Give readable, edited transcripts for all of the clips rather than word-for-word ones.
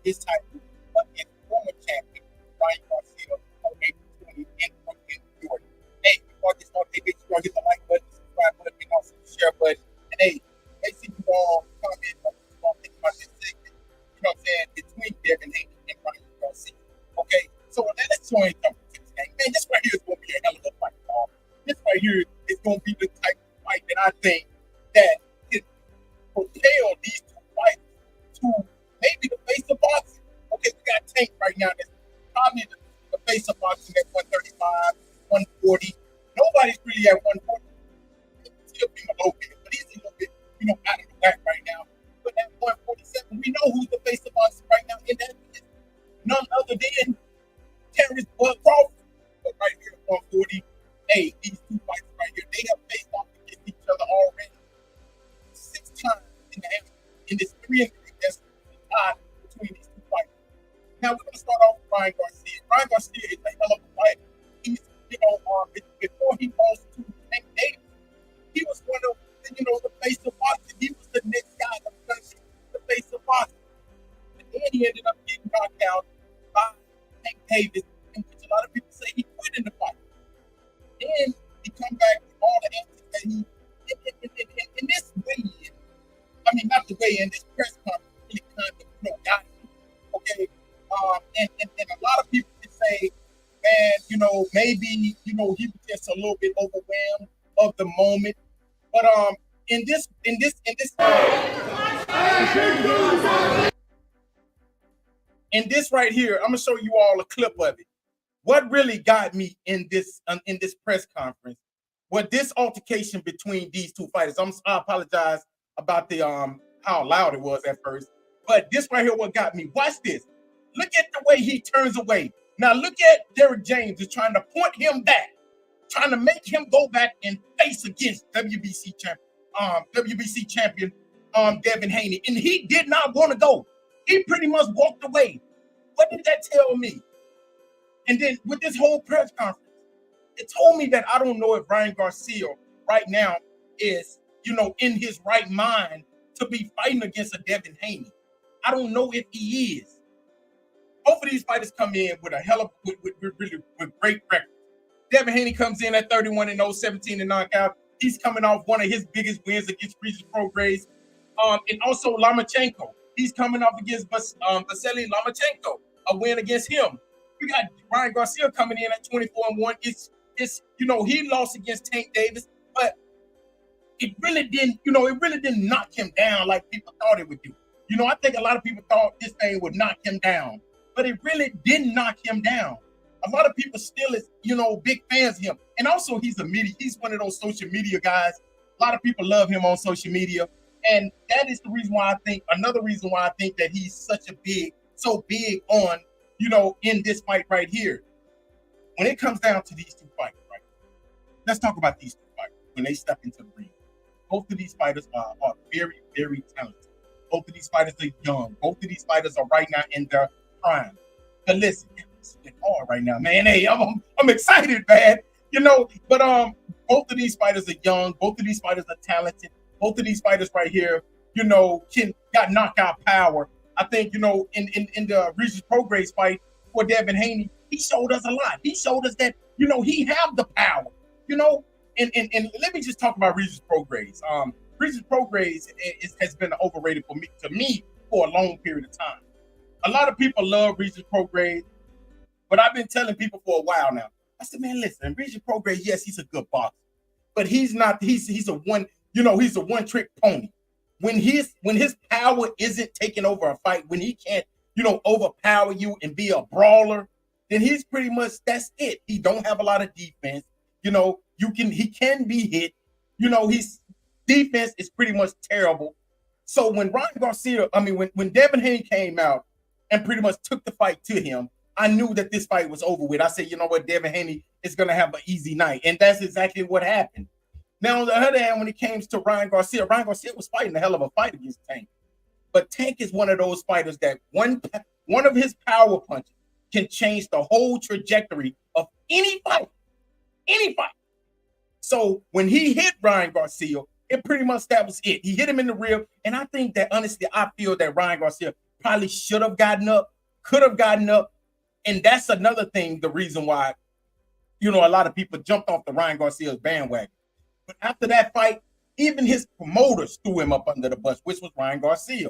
his title against former champion Ryan Garcia on April 20th in Jordan. Hey, before I get started, hey, make sure you hit the like button, subscribe button, and also the share button. And hey, make sure you all comment on what you all think about this segment. You know what I'm saying? Between Devin Haney and Ryan Garcia. Okay, so let's join them to this game. Man, this right here is going to be a hell of a fight, y'all. This right here is going to be the type of fight that I think that can propel these two fighters to maybe the face of boxing. Okay, we got Tank right now that's probably the face of boxing at 135, 140. Nobody's really at 140. Still being a low bit, but he's a little bit, out of the whack right now. But at 147, we know who's the face of boxing right now, and that is none other than Terrence Bud Crawford. But right here at 140, hey, these two fighters right here, they have faced off against each other already 6 times in this 3-3 that's tied between these two fighters. Now we're going to start off with Ryan Garcia. Ryan Garcia is a hell of a fighter. He's, before he lost to Tank Davis, he was one of the face of boxing. He was the next guy that was going to be the face of boxing. And then he ended up getting knocked out by Tank Davis, in which a lot of people say he quit in the fight. Then he come back with all the answers that he in this weigh-in. I mean, not the weigh-in, this press conference really kind of got him. Okay, and a lot of people can say, man, maybe he was just a little bit overwhelmed of the moment. But in this right here, I'm gonna show you all a clip of it. What really got me in this press conference was this altercation between these two fighters. I apologize about the how loud it was at first, but this right here, what got me. Watch this. Look at the way he turns away. Now look at Derrick James is trying to point him back, trying to make him go back and face against WBC champion Devin Haney, and he did not want to go. He pretty much walked away. What did that tell me? And then with this whole press conference, it told me that I don't know if Ryan Garcia right now is, in his right mind to be fighting against a Devin Haney. I don't know if he is. Both of these fighters come in with a hell of with great records. Devin Haney comes in at 31-0, 17 knockout. He's coming off one of his biggest wins against Regis Prograis. And also Lomachenko. He's coming off against Vasily Lomachenko, a win against him. We got Ryan Garcia coming in at 24-1. It's he lost against Tank Davis, but it really didn't knock him down like people thought it would do. I think a lot of people thought this thing would knock him down, but it really didn't knock him down. A lot of people still is, big fans of him. And also he's one of those social media guys. A lot of people love him on social media. And that is another reason why I think that he's so big on, in this fight right here. When it comes down to these two fighters, right? Let's talk about these two fighters when they step into the ring. Both of these fighters are very, very talented. Both of these fighters are young. Both of these fighters are right now in their prime. But listen, it's hard right now, man. Hey, I'm excited, man. But both of these fighters are young. Both of these fighters are talented. Both of these fighters right here, got knockout power. I think, in the Regis Prograis fight for Devin Haney, he showed us a lot. He showed us that, he have the power, and let me just talk about Regis Prograis. Regis Prograis has been overrated to me for a long period of time. A lot of people love Regis Prograis, but I've been telling people for a while now. I said, man, listen, Regis Prograis, yes, he's a good boxer, but he's a one-trick pony. When his power isn't taking over a fight, when he can't, overpower you and be a brawler, then he's pretty much, that's it. He don't have a lot of defense. He can be hit. His defense is pretty much terrible. So when when Devin Haney came out and pretty much took the fight to him, I knew that this fight was over with. I said, you know what, Devin Haney is going to have an easy night. And that's exactly what happened. Now, on the other hand, when it came to Ryan Garcia was fighting a hell of a fight against Tank. But Tank is one of those fighters that one of his power punches can change the whole trajectory of any fight. Any fight. So when he hit Ryan Garcia, it pretty much that was it. He hit him in the rib. And I think that, honestly, I feel that Ryan Garcia probably should have gotten up, could have gotten up. And that's another thing, the reason why, a lot of people jumped off the Ryan Garcia's bandwagon. But after that fight, even his promoters threw him up under the bus, which was Ryan Garcia.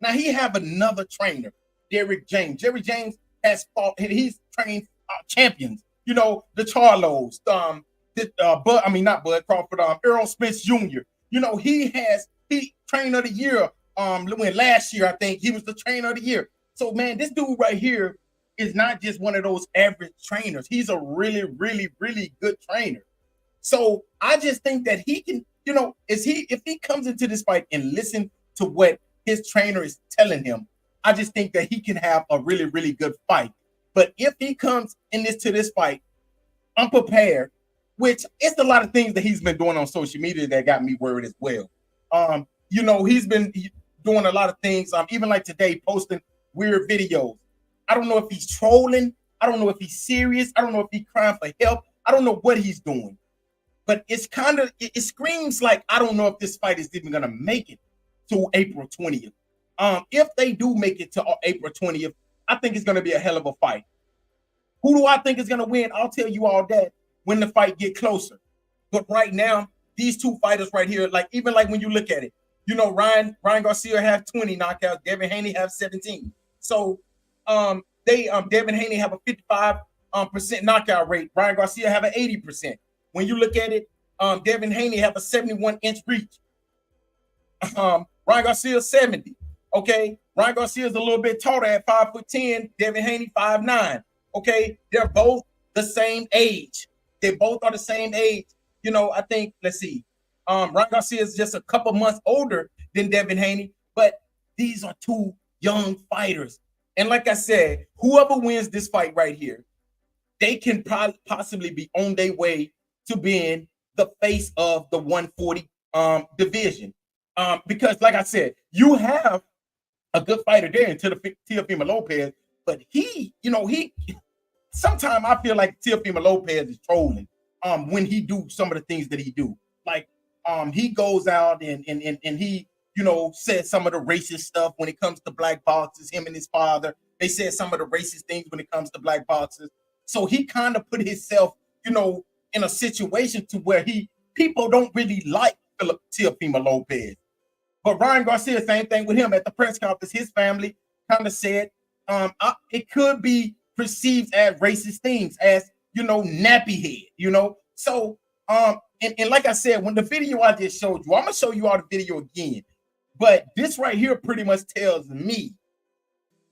Now he have another trainer, Derrick James. Derrick James has fought, he's trained champions, the Charlos, not Bud Crawford, Earl Spence Jr. He trainer of the year. When last year, I think he was the trainer of the year. So man, this dude right here is not just one of those average trainers. He's a really, really, really good trainer. So I just think that he can, if he comes into this fight and listen to what his trainer is telling him, I just think that he can have a really, really good fight. But if he comes to this fight unprepared, which it's a lot of things that he's been doing on social media that got me worried as well. He's been doing a lot of things, even like today, posting weird videos. I don't know if he's trolling. I don't know if he's serious. I don't know if he's crying for help. I don't know what he's doing. But it screams like I don't know if this fight is even going to make it to April 20th. If they do make it to April 20th, I think it's going to be a hell of a fight. Who do I think is going to win? I'll tell you all that when the fight get closer. But right now, these two fighters right here, even when you look at it, Ryan Garcia have 20 knockouts, Devin Haney have 17. So Devin Haney have a 55% knockout rate. Ryan Garcia have an 80%. When you look at it, Devin Haney have a 71-inch reach. Ryan Garcia 70. Okay, Ryan Garcia is a little bit taller at 5'10". Devin Haney 5'9". Okay, they're both the same age. They both are the same age. I think, let's see. Ryan Garcia is just a couple months older than Devin Haney, but these are two young fighters. And like I said, whoever wins this fight right here, they can possibly be on their way to being the face of the 140 division. Because like I said, you have a good fighter there in Teofimo Lopez, but sometimes I feel like Teofimo Lopez is trolling when he do some of the things that he do. Like he goes out and he said some of the racist stuff when it comes to black boxers. Him and his father, they said some of the racist things when it comes to black boxers. So he kind of put himself, in a situation to where people don't really like Teofimo Lopez. But Ryan Garcia, same thing with him at the press conference. His family kind of said it could be perceived as racist things, as nappy head, So and like I said, when the video I just showed you, I'm gonna show you all the video again. But this right here pretty much tells me,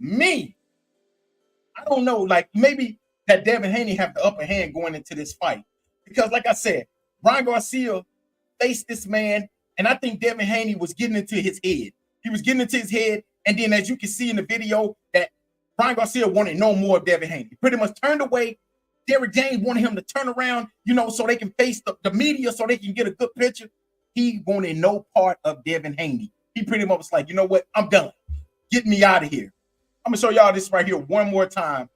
I don't know, maybe that Devin Haney have the upper hand going into this fight. Because like I said, Ryan Garcia faced this man, and I think Devin Haney was getting into his head. He was getting into his head, and then as you can see in the video, that Ryan Garcia wanted no more of Devin Haney. He pretty much turned away. Derrick James wanted him to turn around, so they can face the media, so they can get a good picture. He wanted no part of Devin Haney. He pretty much was like, you know what? I'm done. Get me out of here. I'm going to show y'all this right here one more time.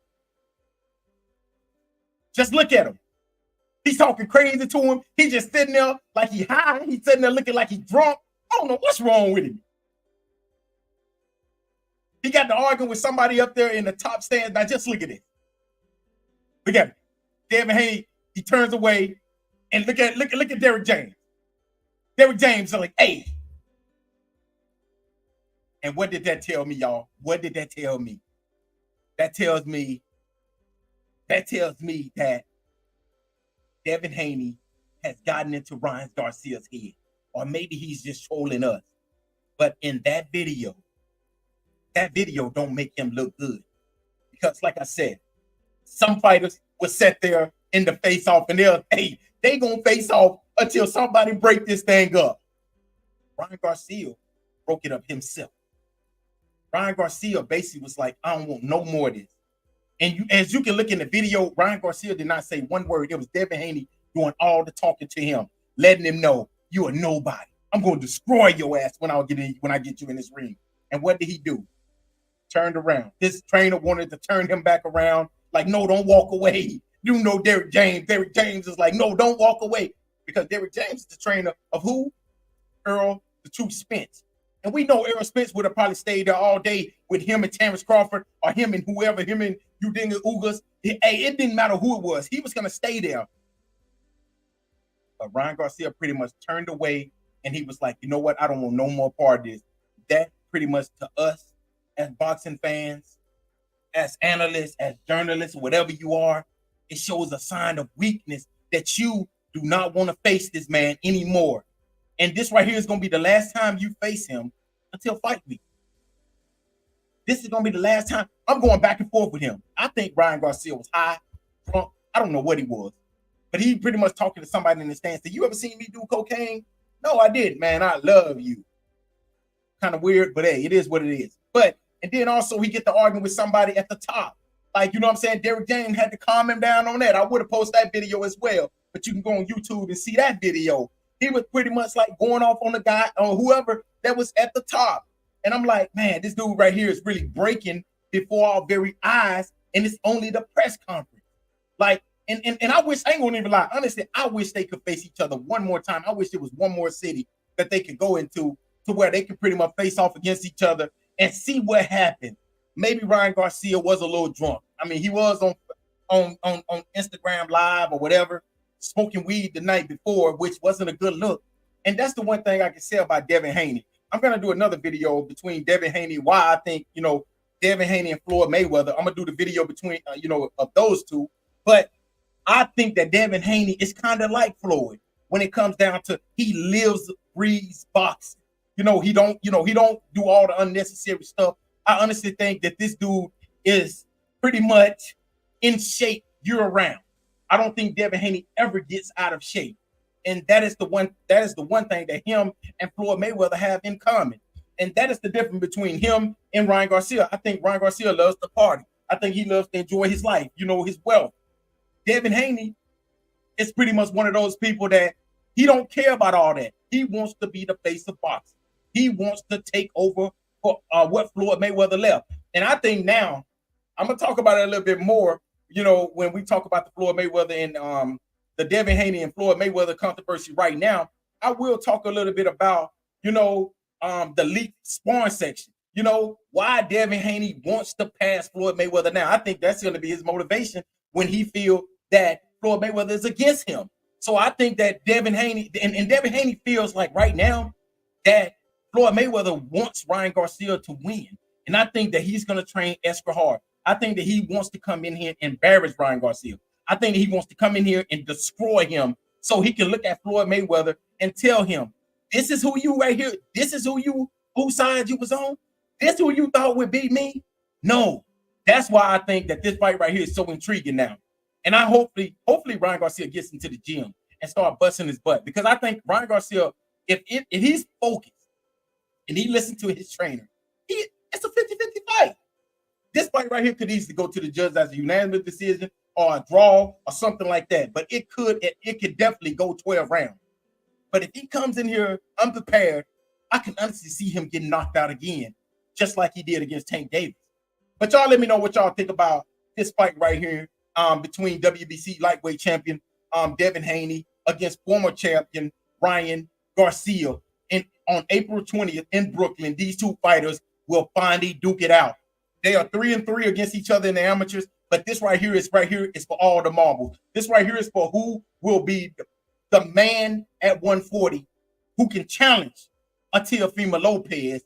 Just look at him. He's talking crazy to him. He's just sitting there like he high. He's sitting there looking like he's drunk. I don't know what's wrong with him. He got to arguing with somebody up there in the top stand. Now just look at it. Look at him. Devin Haney, he turns away and look at Derrick James. Derrick James is like, hey. And what did that tell me, y'all? What did that tell me? That tells me that Devin Haney has gotten into Ryan Garcia's head. Or maybe he's just trolling us. But in that video don't make him look good. Because like I said, some fighters will sit there in the face-off and they gonna face off until somebody break this thing up. Ryan Garcia broke it up himself. Ryan Garcia basically was like, I don't want no more of this. And as you can look in the video, Ryan Garcia did not say one word. It was Devin Haney doing all the talking to him, letting him know you are nobody. I'm going to destroy your ass when I get you in this ring. And what did he do? Turned around. His trainer wanted to turn him back around. Like, no, don't walk away. You know Derrick James. Derrick James is like, no, don't walk away. Because Derrick James is the trainer of who? Earl the Truth Spence. And we know Errol Spence would have probably stayed there all day with him and Terrence Crawford or him and whoever, him and Udinga Ugas. Hey, it didn't matter who it was. He was going to stay there. But Ryan Garcia pretty much turned away, and he was like, you know what? I don't want no more part of this. That pretty much to us as boxing fans, as analysts, as journalists, whatever you are, it shows a sign of weakness that you do not want to face this man anymore. And this right here is going to be the last time you face him until fight week. This is going to be the last time. I'm going back and forth with him. I think Ryan Garcia was high, drunk. I don't know what he was. But he pretty much talking to somebody in the stands. Said, you ever seen me do cocaine? No, I didn't, man. I love you. Kind of weird, but hey, it is what it is. But, and then also he get to arguing with somebody at the top. Like, you know what I'm saying? Derek James had to calm him down on that. I would have posted that video as well. But you can go on YouTube and see that video. He was pretty much like going off on the guy or whoever that was at the top. And I'm like, man, this dude right here is really breaking before our very eyes. And it's only the press conference. Like, and I wish, I ain't gonna even lie, honestly, I wish they could face each other one more time. I wish there was one more city that they could go into to where they could pretty much face off against each other and see what happened. Maybe Ryan Garcia was a little drunk. I mean, he was on Instagram Live or whatever, smoking weed the night before, which wasn't a good look. And that's the one thing I can say about Devin Haney. I'm gonna do another video between Devin Haney, why I think, you know, Devin Haney and Floyd Mayweather. I'm gonna do the video between, of those two. But I think that Devin Haney is kind of like Floyd when it comes down to he lives, breathes boxing. He don't do all the unnecessary stuff. I honestly think that this dude is pretty much in shape year round. I don't think Devin Haney ever gets out of shape. And that is the one thing that him and Floyd Mayweather have in common. And that is the difference between him and Ryan Garcia. I think Ryan Garcia loves to party. I think he loves to enjoy his life, his wealth. Devin Haney is pretty much one of those people that he don't care about all that. He wants to be the face of boxing. He wants to take over for what Floyd Mayweather left. And I think now, I'm going to talk about it a little bit more, when we talk about the Floyd Mayweather and the Devin Haney and Floyd Mayweather controversy right now. I will talk a little bit about, the leaked sparring section. Why Devin Haney wants to pass Floyd Mayweather now. I think that's going to be his motivation when he feels that Floyd Mayweather is against him. So I think that Devin Haney, and Devin Haney feels like right now that Floyd Mayweather wants Ryan Garcia to win. And I think that he's going to train extra hard. I think that he wants to come in here and embarrass Ryan Garcia. I think that he wants to come in here and destroy him so he can look at Floyd Mayweather and tell him, this is who you right here. This is whose side you was on. This who you thought would beat me. No, that's why I think that this fight right here is so intriguing now. And I hopefully Ryan Garcia gets into the gym and start busting his butt, because I think Ryan Garcia, if he's focused and he listens to his trainer, it's a 50-50 fight. This fight right here could easily go to the judge as a unanimous decision or a draw or something like that. But it could definitely go 12 rounds. But if he comes in here unprepared, I can honestly see him getting knocked out again, just like he did against Tank Davis. But y'all let me know what y'all think about this fight right here between WBC lightweight champion Devin Haney against former champion Ryan Garcia. And on April 20th in Brooklyn, these two fighters will finally duke it out. They are 3-3 against each other in the amateurs, but this right here is for all the marbles. This right here is for who will be the man at 140 who can challenge Teofimo Lopez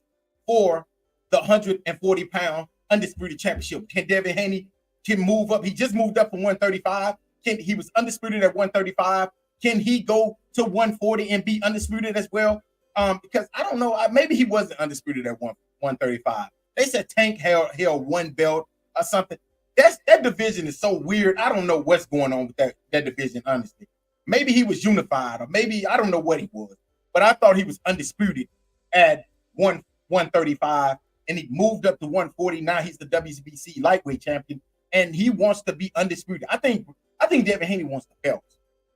for the 140-pound undisputed championship. Can Devin Haney move up? He just moved up from 135. He was undisputed at 135. Can he go to 140 and be undisputed as well? Because I don't know, maybe he wasn't undisputed at 135. They said Tank held one belt or something. That division is so weird. I don't know what's going on with that division, honestly. Maybe he was unified, or maybe I don't know what he was. But I thought he was undisputed at 135, and he moved up to 140. Now he's the WBC lightweight champion, and he wants to be undisputed. I think Devin Haney wants the belt.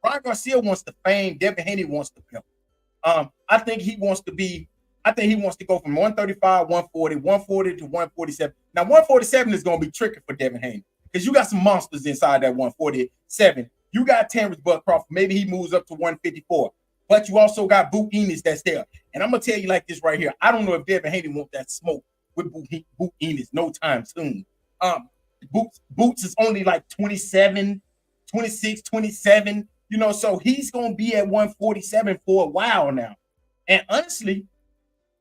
Ryan Garcia wants the fame. Devin Haney wants the belt. I think he wants to go from 135, 140, 140 to 147. Now, 147 is going to be tricky for Devin Haney because you got some monsters inside that 147. You got Terrence Bud Crawford. Maybe he moves up to 154. but you also got Boot Enos that's there. And I'm gonna tell you like this right here. I don't know if Devin Haney want that smoke with Boot Enos no time soon. Boots is only like 27, 26, 27, you know, so he's gonna be at 147 for a while now. And honestly,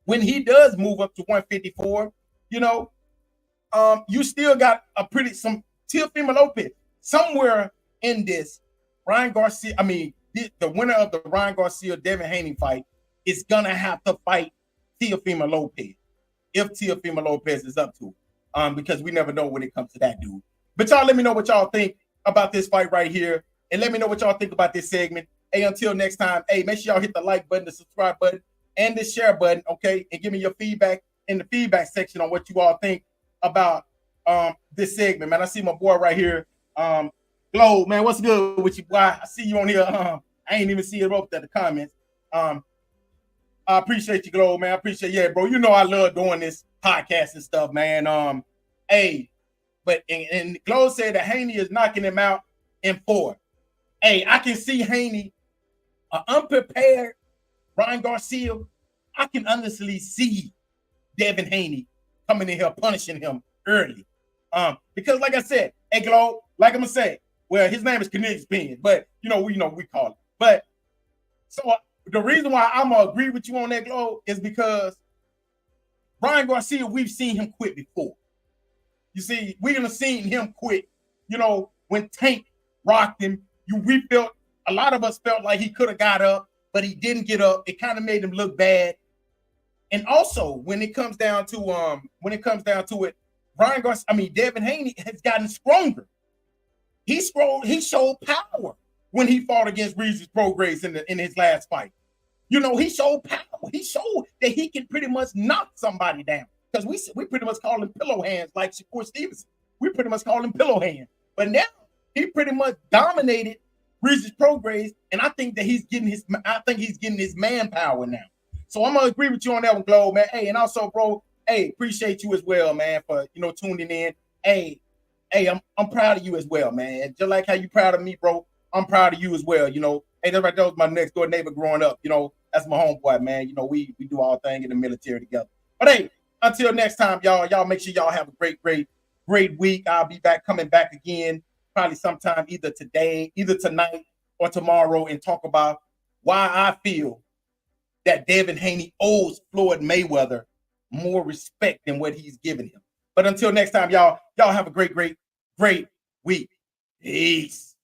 when he does move up to 154, you know, you still got some Teofimo Lopez somewhere in this. Ryan Garcia, the winner of the Ryan Garcia Devin Haney fight is gonna have to fight Teofimo Lopez if Teofimo Lopez is up to it, because we never know when it comes to that dude. But y'all, let me know what y'all think about this fight right here, and let me know what y'all think about this segment. Hey, until next time, hey, make sure y'all hit the like button, the subscribe button, and the share button, okay? And give me your feedback in the feedback section on what you all think about this segment, man. I see my boy right here, Glow, man. What's good with you, boy? I see you on here. I ain't even see it up at the comments. I appreciate you, Glow, man. I appreciate, yeah, bro. You know I love doing this podcast and stuff, man. Hey, but and Glow said that Haney is knocking him out in 4. Hey, I can see Haney, unprepared Ryan Garcia. I can honestly see Devin Haney coming in here punishing him early. Because like I said, hey, Glow, like I'm gonna say, well, his name is Cornelius Payne, but we call it. But so the reason why I'm gonna agree with you on that, Glow, is because Ryan Garcia, we've seen him quit before. You see, we're gonna seen him quit. When Tank rocked him, a lot of us felt like he could have got up, but he didn't get up. It kind of made him look bad. And also, when it comes down to it, Devin Haney has gotten stronger. He showed power when he fought against Regis Prograis in his last fight. He showed power. He showed that he can pretty much knock somebody down. Because we pretty much call him pillow hands like Shakur Stevenson. We pretty much call him pillow hands. But now he pretty much dominated Regis Prograis, and I think that he's getting his manpower now. So I'm gonna agree with you on that one, Glow, man. Hey, and also, bro, hey, appreciate you as well, man, for tuning in. Hey, I'm proud of you as well, man. Just like how you proud of me, bro, I'm proud of you as well. Hey, that was my next door neighbor growing up. That's my homeboy, man. We do our thing in the military together. But hey, until next time, y'all make sure y'all have a great week. I'll be coming back again, probably sometime either tonight or tomorrow, and talk about why I feel that Devin Haney owes Floyd Mayweather more respect than what he's given him. But until next time, y'all have a great week. Peace.